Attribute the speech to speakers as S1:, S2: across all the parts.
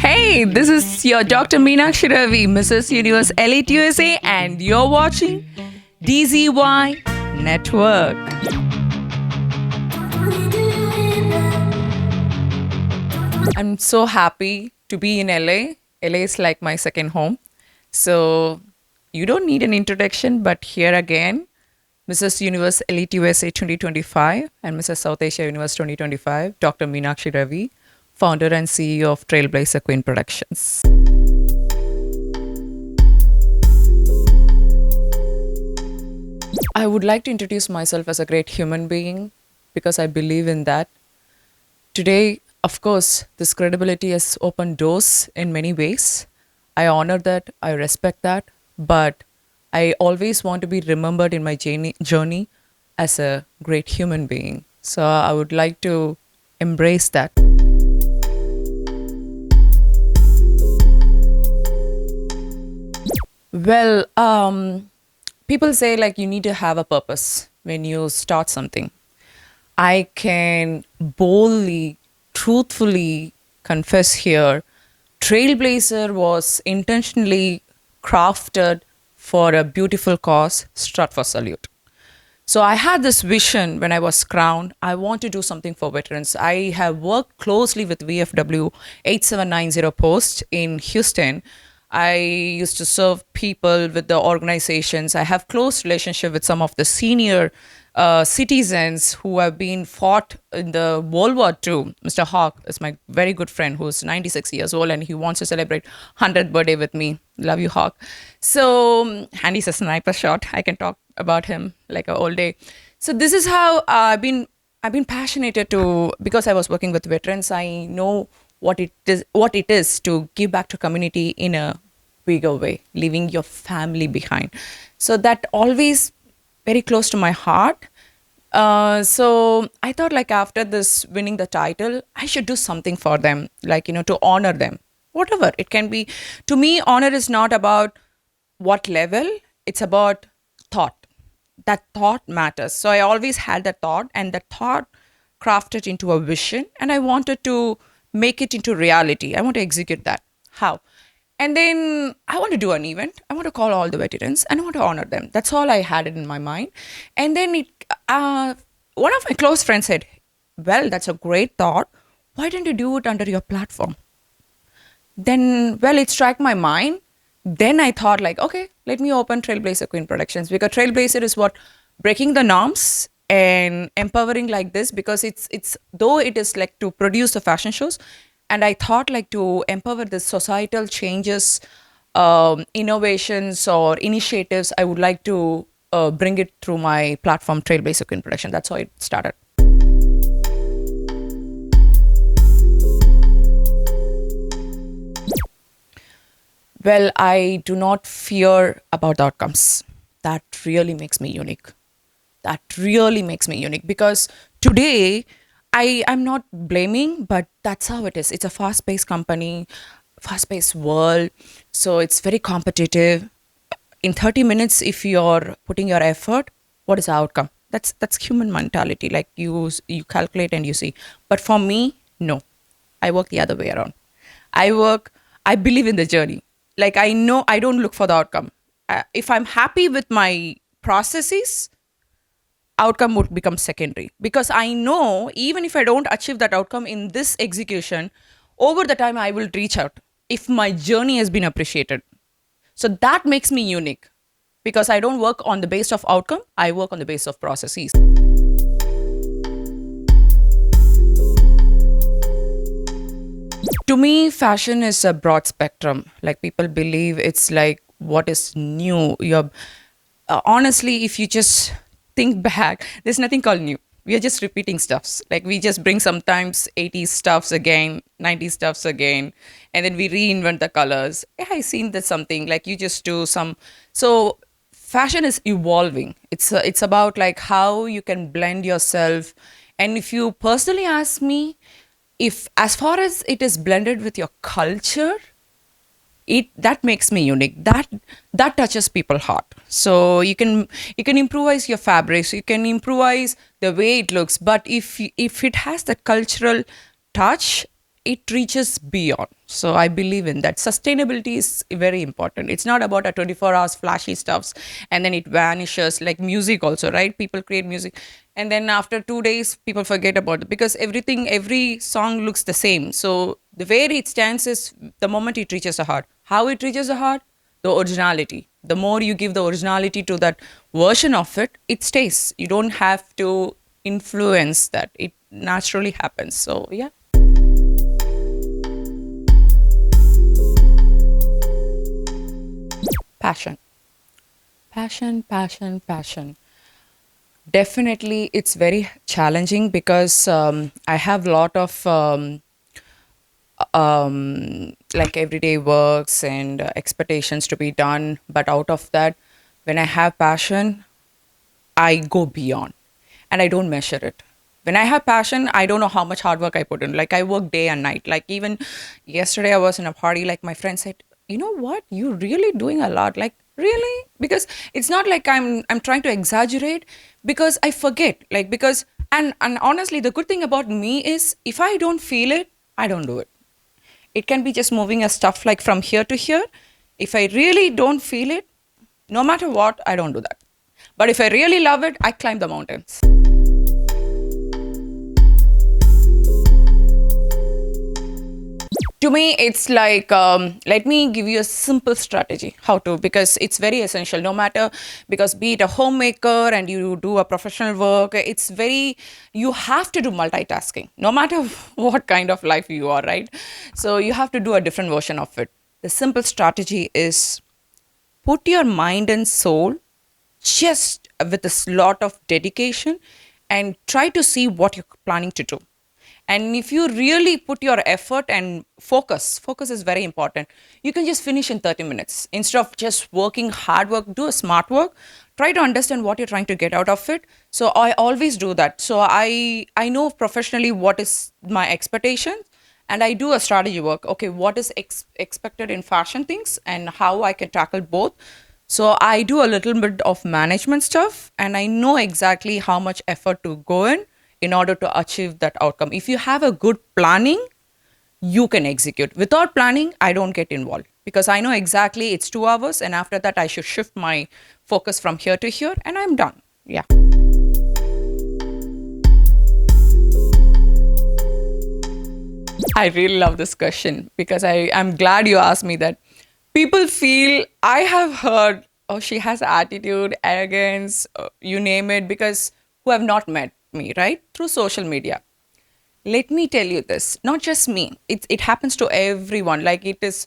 S1: Hey, this is your Dr. Meenashki Ravi, Mrs. Universe Elite USA, and you're watching DZY Network. I'm so happy to be in LA. LA is like my second home. So you don't need an introduction, but here again, Mrs. Universe Elite USA 2025 and Mrs. South Asia Universe 2025, Dr. Meenakshi Ravi, founder and CEO of Trailblazer Queen Productions. I would like to introduce myself as a great human being because I believe in that. Today, of course, this credibility has opened doors in many ways. I honor that, I respect that, but I always want to be remembered in my journey as a great human being. So I would like to embrace that. Well, people say like you need to have a purpose when you start something. I can boldly, truthfully confess here, Trailblazer was intentionally crafted for a beautiful cause, strut for salute. So I had this vision when I was crowned. I want to do something for veterans. I have worked closely with VFW 8790 Post in Houston. I used to serve people with the organizations. I have close relationship with some of the senior citizens who have been fought in the World War II. Mr. Hawk is my very good friend who's 96 years old and he wants to celebrate 100th birthday with me. Love you, Hawk. So, and he's a sniper shot. I can talk about him like a all day. So this is how I've been passionate to, because I was working with veterans. I know what it is to give back to community in a bigger way, leaving your family behind. So that always very close to my heart. So I thought like after this winning the title, I should do something for them, like, to honor them, whatever it can be. To me, honor is not about what level, it's about thought. That thought matters. So I always had that thought, and that thought crafted into a vision, and I wanted to make it into reality. I want to execute that. How? And then I want to do an event. I want to call all the veterans and I want to honor them. That's all I had it in my mind. And then one of my close friends said, well, that's a great thought. Why didn't you do it under your platform? Then, well, it struck my mind. Then I thought like, okay, let me open Trailblazer Queen Productions, because Trailblazer is what breaking the norms and empowering like this, because it's though it is like to produce the fashion shows, and I thought like to empower the societal changes, innovations or initiatives, I would like to bring it through my platform Trailblazer Queen Production. That's how it started. Well, I do not fear about the outcomes. That really makes me unique. That really makes me unique, because today I'm not blaming, but that's how it is. It's a fast-paced company, fast-paced world. So it's very competitive. In 30 minutes, if you're putting your effort, what is the outcome? That's human mentality. Like you calculate and you see. But for me, no. I work the other way around. I believe in the journey. Like I know I don't look for the outcome. If I'm happy with my processes, outcome would become secondary, because I know even if I don't achieve that outcome in this execution, over the time I will reach out if my journey has been appreciated. So that makes me unique, because I don't work on the base of outcome, I work on the base of processes. To me, fashion is a broad spectrum. Like people believe it's like what is new. Honestly, if you just think back, there's nothing called new. We are just repeating stuffs. Like we just bring sometimes 80s stuffs again, 90s stuffs again, and then we reinvent the colors. Yeah, I seen that something like you just do some. So fashion is evolving. It's about like how you can blend yourself. And if you personally ask me, if as far as it is blended with your culture, that makes me unique. That touches people's heart. So you can improvise your fabrics, you can improvise the way it looks, but if it has that cultural touch, it reaches beyond. So I believe in that. Sustainability is very important. It's not about a 24 hours flashy stuffs and then it vanishes, like music also, right? People create music and then after 2 days people forget about it because every song looks the same. So the way it stands is the moment it reaches the heart. How it reaches the heart? The originality. The more you give the originality to that version of it, it stays. You don't have to influence that. It naturally happens. So yeah. Passion. Passion. Definitely, it's very challenging because I have a lot of like everyday works and expectations to be done. But out of that, when I have passion, I go beyond and I don't measure it. When I have passion, I don't know how much hard work I put in. Like I work day and night. Like even yesterday, I was in a party. Like my friend said, "You know what? You're really doing a lot." Like really, because it's not like I'm trying to exaggerate. Because I forget. Like because and honestly, the good thing about me is if I don't feel it, I don't do it. It can be just moving a stuff like from here to here. If I really don't feel it, no matter what, I don't do that. But if I really love it, I climb the mountains. To me, it's like, let me give you a simple strategy how to, because it's very essential. No matter, because be it a homemaker and you do a professional work, it's very, you have to do multitasking, no matter what kind of life you are, right? So you have to do a different version of it. The simple strategy is put your mind and soul just with a lot of dedication and try to see what you're planning to do. And if you really put your effort and focus is very important. You can just finish in 30 minutes instead of just working hard work. Do a smart work. Try to understand what you're trying to get out of it. So I always do that. So I know professionally what is my expectation and I do a strategy work. Okay, what is expected in fashion things and how I can tackle both. So I do a little bit of management stuff and I know exactly how much effort to go in order to achieve that outcome. If you have a good planning, you can execute. Without planning, I don't get involved because I know exactly it's 2 hours and after that I should shift my focus from here to here and I'm done. Yeah. I really love this question because I'm glad you asked me that. People feel, I have heard, oh, she has attitude, arrogance, you name it, because who have not met me, right? Through social media. Let me tell you this, not just me, it happens to everyone. Like it is,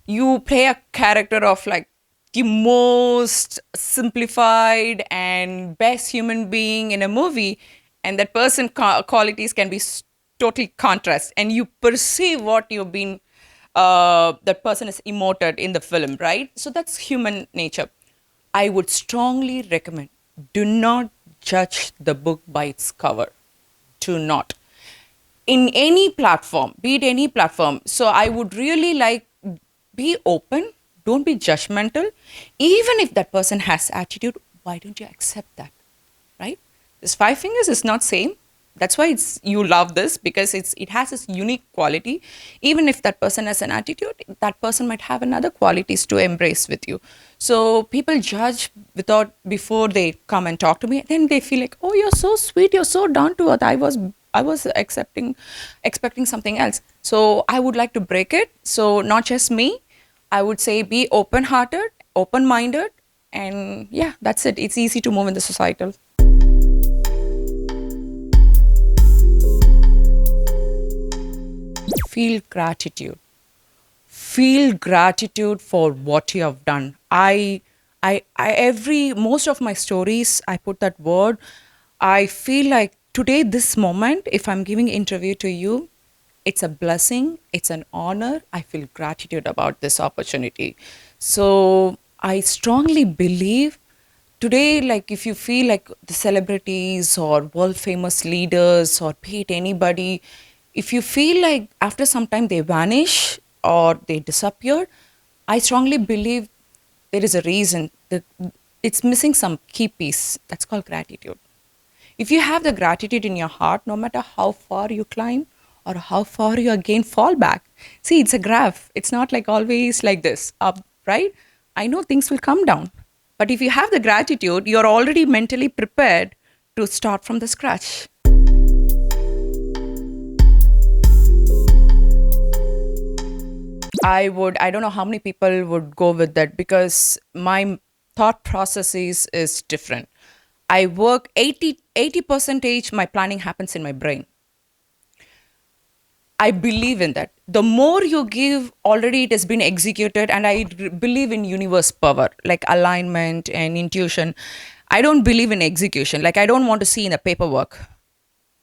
S1: you play a character of like the most simplified and best human being in a movie and that person qualities can be totally contrast and you perceive what you've been that person is emoted in the film, right? So that's human nature. I would strongly recommend, do not judge the book by its cover. Do not, in any platform, be it any platform. So I would really like, be open, don't be judgmental. Even if that person has attitude, why don't you accept that? Right? This five fingers is not same. That's why it's you love this because it has this unique quality. Even if that person has an attitude, that person might have another qualities to embrace with you. So people judge without before they come and talk to me. Then they feel like, oh, you're so sweet, you're so down to earth. I was expecting something else. So I would like to break it. So not just me, I would say be open hearted, open minded, and yeah, that's it. It's easy to move in the societal. Feel gratitude. Feel gratitude for what you have done. I every most of my stories I put that word. I feel like today this moment if I'm giving interview to you, it's a blessing, it's an honor. I feel gratitude about this opportunity. So I strongly believe today, like if you feel like the celebrities or world famous leaders or be it anybody, if you feel like after some time they vanish or they disappear, I strongly believe there is a reason that it's missing some key piece that's called gratitude. If you have the gratitude in your heart, no matter how far you climb or how far you again fall back. See, it's a graph. It's not like always like this up, right? I know things will come down. But if you have the gratitude, you're already mentally prepared to start from the scratch. I don't know how many people would go with that because my thought process is different. I work 80 percentage, my planning happens in my brain. I believe in that. The more you give, already it has been executed, and believe in universe power, like alignment and intuition. I don't believe in execution. Like, I don't want to see in the paperwork.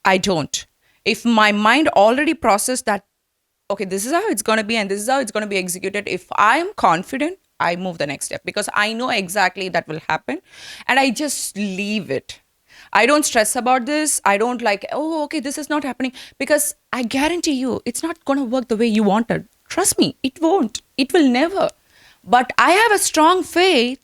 S1: I don't. If my mind already processed that, okay, this is how it's going to be and this is how it's going to be executed, if I am confident, I move the next step because I know exactly that will happen and I just leave it. I don't stress about this. I don't like, oh, okay, this is not happening because I guarantee you it's not going to work the way you wanted. Trust me, it won't. It will never. But I have a strong faith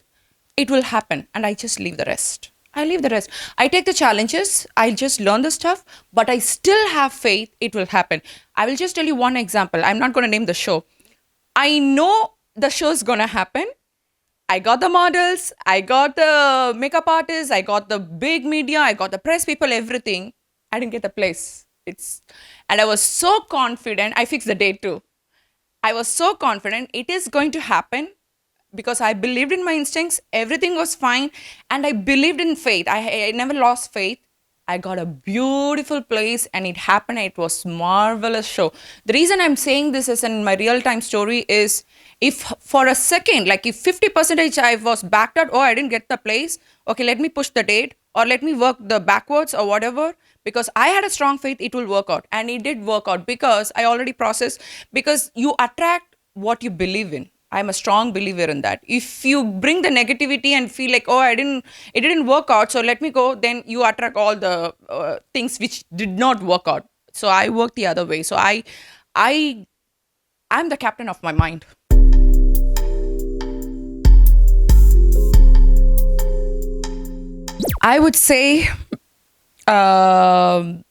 S1: it will happen and I just leave the rest. I leave the rest. I take the challenges, I just learn the stuff, but I still have faith it will happen. I will just tell you one example. I'm not going to name the show. I know the show's going to happen. I got the models, I got the makeup artists, I got the big media, I got the press people, everything. I didn't get the place. And I was so confident. I fixed the date too. I was so confident it is going to happen because I believed in my instincts. Everything was fine. And I believed in faith. I never lost faith. I got a beautiful place and it happened. It was marvelous show. The reason I'm saying this is in my real time story is if for a second, like if 50% I was backed out, oh, I didn't get the place. Okay, let me push the date or let me work the backwards or whatever because I had a strong faith it will work out. And it did work out because I already processed because you attract what you believe in. I'm a strong believer in that. If you bring the negativity and feel like, oh, it didn't work out, so let me go, then you attract all the things which did not work out. So I work the other way. So I, I'm the captain of my mind. I would say, um,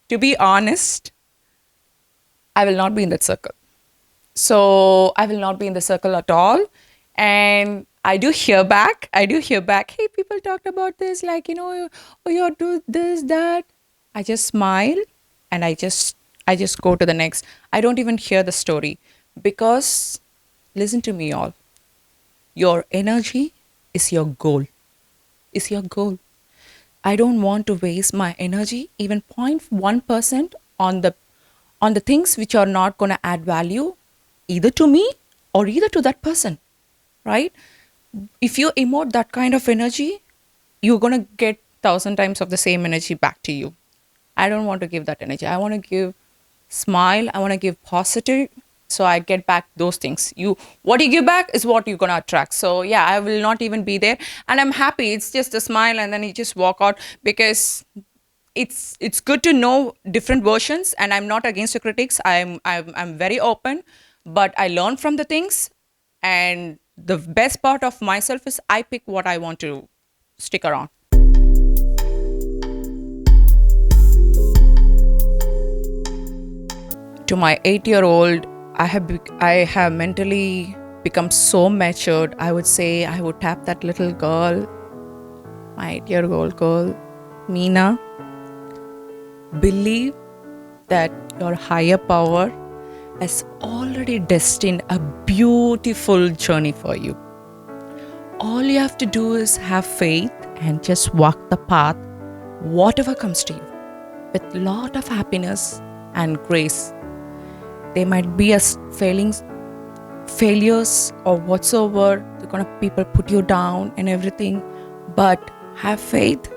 S1: to be honest, I will not be in that circle. So I will not be in the circle at all. And I do hear back. Hey, people talked about this, like, oh, you do this, that. I just smile and I just go to the next. I don't even hear the story because listen to me all. Your energy is your goal. Is your goal. I don't want to waste my energy, even 0.1% on the things which are not going to add value either to me or either to that person, right? If you emote that kind of energy, you're going to get 1,000 times of the same energy back to you. I don't want to give that energy. I want to give smile. I want to give positive. So I get back those things. What you give back is what you're gonna attract. So yeah, I will not even be there, and I'm happy. It's just a smile, and then you just walk out because it's good to know different versions. And I'm not against the critics. I'm very open, but I learn from the things. And the best part of myself is I pick what I want to stick around. To my 8-year-old, I have mentally become so matured. I would say I would tap that little girl, my 8-year-old girl, Meena. Believe that your higher power has already destined a beautiful journey for you. All you have to do is have faith and just walk the path, whatever comes to you, with lot of happiness and grace. There might be failures or whatsoever. They're gonna people put you down and everything, but have faith.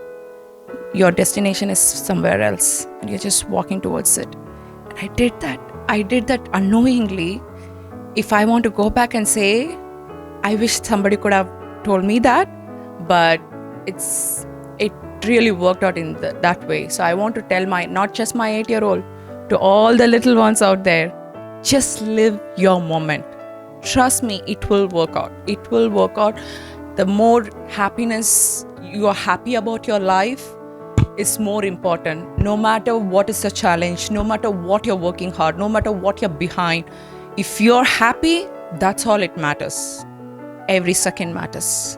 S1: Your destination is somewhere else, and you're just walking towards it. And I did that. I did that unknowingly. If I want to go back and say, I wish somebody could have told me that, but it really worked out in that way. So I want to tell not just my 8-year-old, to all the little ones out there. Just live your moment. Trust me, it will work out. It will work out. The more happiness you are happy about your life, is more important. No matter what is the challenge, no matter what you're working hard, no matter what you're behind, if you're happy, that's all it matters. Every second matters.